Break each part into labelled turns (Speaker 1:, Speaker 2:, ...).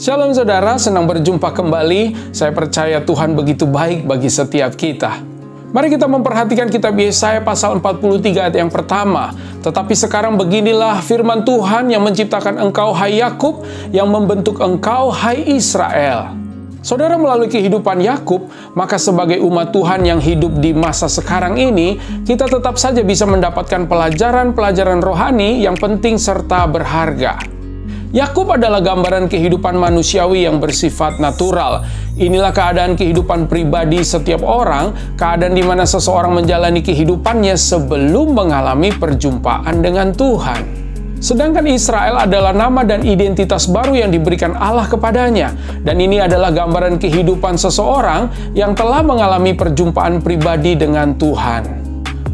Speaker 1: Shalom saudara, senang berjumpa kembali. Saya percaya Tuhan begitu baik bagi setiap kita. Mari kita memperhatikan kitab Yesaya pasal 43 ayat yang pertama. Tetapi sekarang beginilah firman Tuhan yang menciptakan engkau hai Yakub, yang membentuk engkau hai Israel. Saudara, melalui kehidupan Yakub, maka sebagai umat Tuhan yang hidup di masa sekarang ini, kita tetap saja bisa mendapatkan pelajaran-pelajaran rohani yang penting serta berharga. Yakub adalah gambaran kehidupan manusiawi yang bersifat natural. Inilah keadaan kehidupan pribadi setiap orang, keadaan di mana seseorang menjalani kehidupannya sebelum mengalami perjumpaan dengan Tuhan. Sedangkan Israel adalah nama dan identitas baru yang diberikan Allah kepadanya. Dan ini adalah gambaran kehidupan seseorang yang telah mengalami perjumpaan pribadi dengan Tuhan.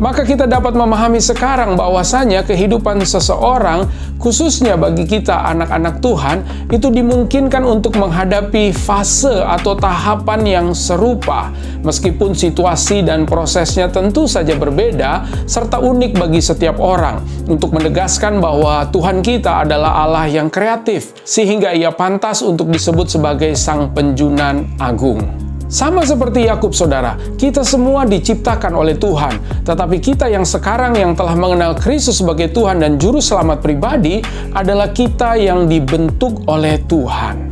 Speaker 1: Maka kita dapat memahami sekarang bahwasanya kehidupan seseorang, khususnya bagi kita anak-anak Tuhan, itu dimungkinkan untuk menghadapi fase atau tahapan yang serupa. Meskipun situasi dan prosesnya tentu saja berbeda, serta unik bagi setiap orang, untuk menegaskan bahwa Tuhan kita adalah Allah yang kreatif, sehingga Ia pantas untuk disebut sebagai Sang Penjunan Agung. Sama seperti Yakub, saudara, kita semua diciptakan oleh Tuhan. Tetapi kita yang sekarang yang telah mengenal Kristus sebagai Tuhan dan Juru Selamat pribadi adalah kita yang dibentuk oleh Tuhan.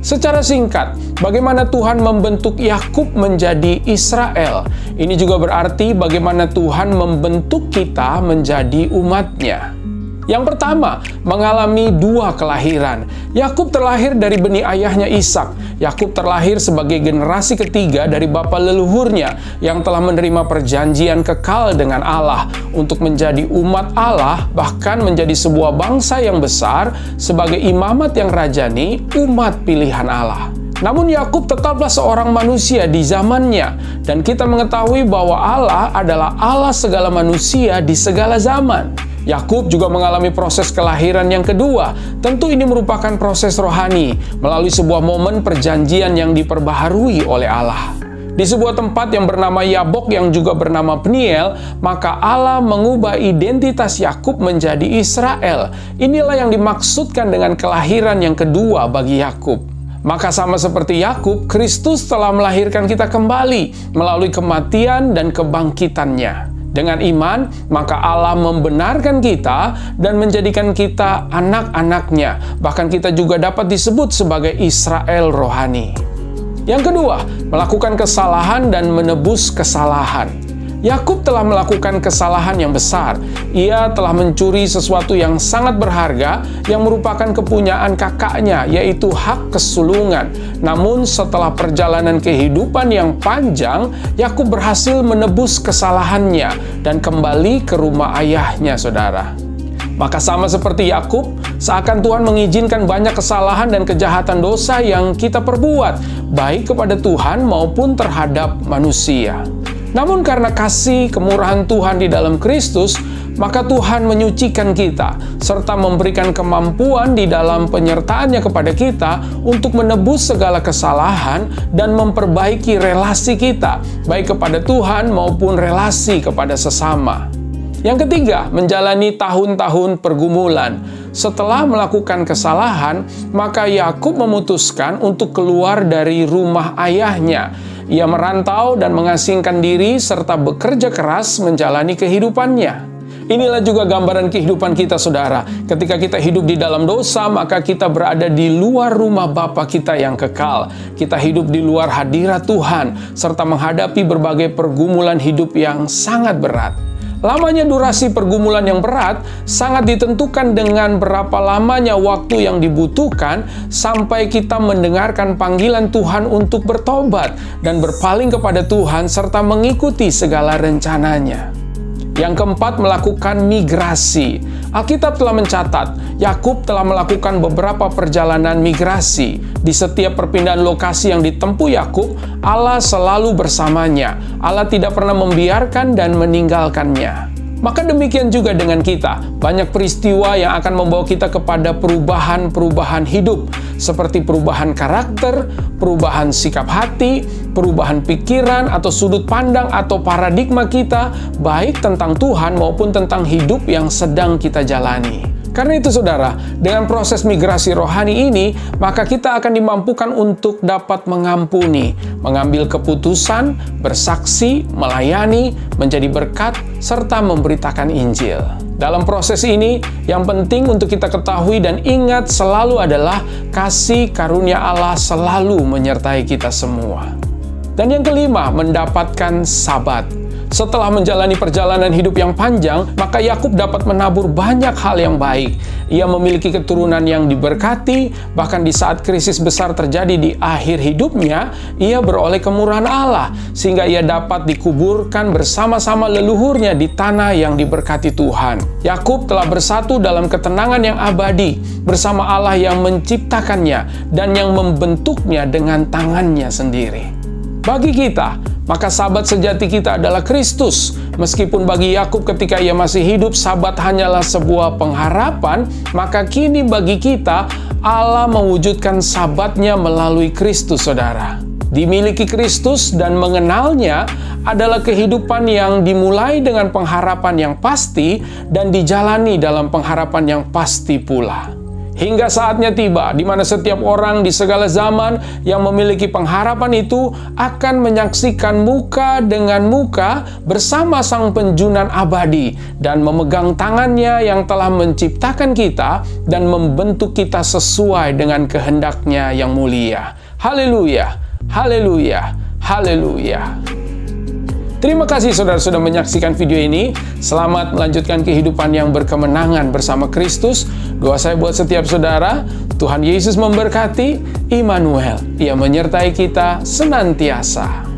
Speaker 1: Secara singkat, bagaimana Tuhan membentuk Yakub menjadi Israel? Ini juga berarti bagaimana Tuhan membentuk kita menjadi umat-Nya. Yang pertama, mengalami dua kelahiran. Yakub terlahir dari benih ayahnya Ishak. Yakub terlahir sebagai generasi ketiga dari bapa leluhurnya yang telah menerima perjanjian kekal dengan Allah untuk menjadi umat Allah, bahkan menjadi sebuah bangsa yang besar sebagai imamat yang rajani, umat pilihan Allah. Namun Yakub tetaplah seorang manusia di zamannya, dan kita mengetahui bahwa Allah adalah Allah segala manusia di segala zaman. Yakub juga mengalami proses kelahiran yang kedua. Tentu ini merupakan proses rohani melalui sebuah momen perjanjian yang diperbaharui oleh Allah. Di sebuah tempat yang bernama Yabok yang juga bernama Peniel, maka Allah mengubah identitas Yakub menjadi Israel. Inilah yang dimaksudkan dengan kelahiran yang kedua bagi Yakub. Maka sama seperti Yakub, Kristus telah melahirkan kita kembali melalui kematian dan kebangkitannya. Dengan iman, maka Allah membenarkan kita dan menjadikan kita anak-anak-Nya. Bahkan kita juga dapat disebut sebagai Israel rohani. Yang kedua, melakukan kesalahan dan menebus kesalahan. Yakub telah melakukan kesalahan yang besar. Ia telah mencuri sesuatu yang sangat berharga yang merupakan kepunyaan kakaknya, yaitu hak kesulungan. Namun setelah perjalanan kehidupan yang panjang, Yakub berhasil menebus kesalahannya dan kembali ke rumah ayahnya, saudara. Maka sama seperti Yakub, seakan Tuhan mengizinkan banyak kesalahan dan kejahatan dosa yang kita perbuat, baik kepada Tuhan maupun terhadap manusia. Namun karena kasih kemurahan Tuhan di dalam Kristus, maka Tuhan menyucikan kita, serta memberikan kemampuan di dalam penyertaannya kepada kita untuk menebus segala kesalahan dan memperbaiki relasi kita, baik kepada Tuhan maupun relasi kepada sesama. Yang ketiga, menjalani tahun-tahun pergumulan. Setelah melakukan kesalahan, maka Yakub memutuskan untuk keluar dari rumah ayahnya. Ia merantau dan mengasingkan diri serta bekerja keras menjalani kehidupannya. Inilah juga gambaran kehidupan kita, saudara. Ketika kita hidup di dalam dosa, maka kita berada di luar rumah Bapa kita yang kekal. Kita hidup di luar hadirat Tuhan, serta menghadapi berbagai pergumulan hidup yang sangat berat. Lamanya durasi pergumulan yang berat sangat ditentukan dengan berapa lamanya waktu yang dibutuhkan sampai kita mendengarkan panggilan Tuhan untuk bertobat dan berpaling kepada Tuhan serta mengikuti segala rencananya. Yang keempat, melakukan migrasi. Alkitab telah mencatat, Yakub telah melakukan beberapa perjalanan migrasi. Di setiap perpindahan lokasi yang ditempuh Yakub, Allah selalu bersamanya. Allah tidak pernah membiarkan dan meninggalkannya. Maka demikian juga dengan kita. Banyak peristiwa yang akan membawa kita kepada perubahan-perubahan hidup, seperti perubahan karakter, perubahan sikap hati, perubahan pikiran atau sudut pandang atau paradigma kita, baik tentang Tuhan maupun tentang hidup yang sedang kita jalani. Karena itu saudara, dengan proses migrasi rohani ini, maka kita akan dimampukan untuk dapat mengampuni, mengambil keputusan, bersaksi, melayani, menjadi berkat, serta memberitakan Injil. Dalam proses ini, yang penting untuk kita ketahui dan ingat selalu adalah kasih karunia Allah selalu menyertai kita semua. Dan yang kelima, mendapatkan sabat. Setelah menjalani perjalanan hidup yang panjang, maka Yakub dapat menabur banyak hal yang baik. Ia memiliki keturunan yang diberkati, bahkan di saat krisis besar terjadi di akhir hidupnya, ia beroleh kemurahan Allah, sehingga ia dapat dikuburkan bersama-sama leluhurnya di tanah yang diberkati Tuhan. Yakub telah bersatu dalam ketenangan yang abadi, bersama Allah yang menciptakannya dan yang membentuknya dengan tangannya sendiri. Bagi kita, maka sahabat sejati kita adalah Kristus. Meskipun bagi Yakub ketika ia masih hidup, sabat hanyalah sebuah pengharapan, maka kini bagi kita, Allah mewujudkan sabatnya melalui Kristus, saudara. Dimiliki Kristus dan mengenalnya adalah kehidupan yang dimulai dengan pengharapan yang pasti dan dijalani dalam pengharapan yang pasti pula. Hingga saatnya tiba, di mana setiap orang di segala zaman yang memiliki pengharapan itu akan menyaksikan muka dengan muka bersama Sang Penjunan abadi dan memegang tangannya yang telah menciptakan kita dan membentuk kita sesuai dengan kehendaknya yang mulia. Haleluya, haleluya, haleluya. Terima kasih saudara sudah menyaksikan video ini. Selamat melanjutkan kehidupan yang berkemenangan bersama Kristus. Doa saya buat setiap saudara, Tuhan Yesus memberkati. Immanuel, Ia menyertai kita senantiasa.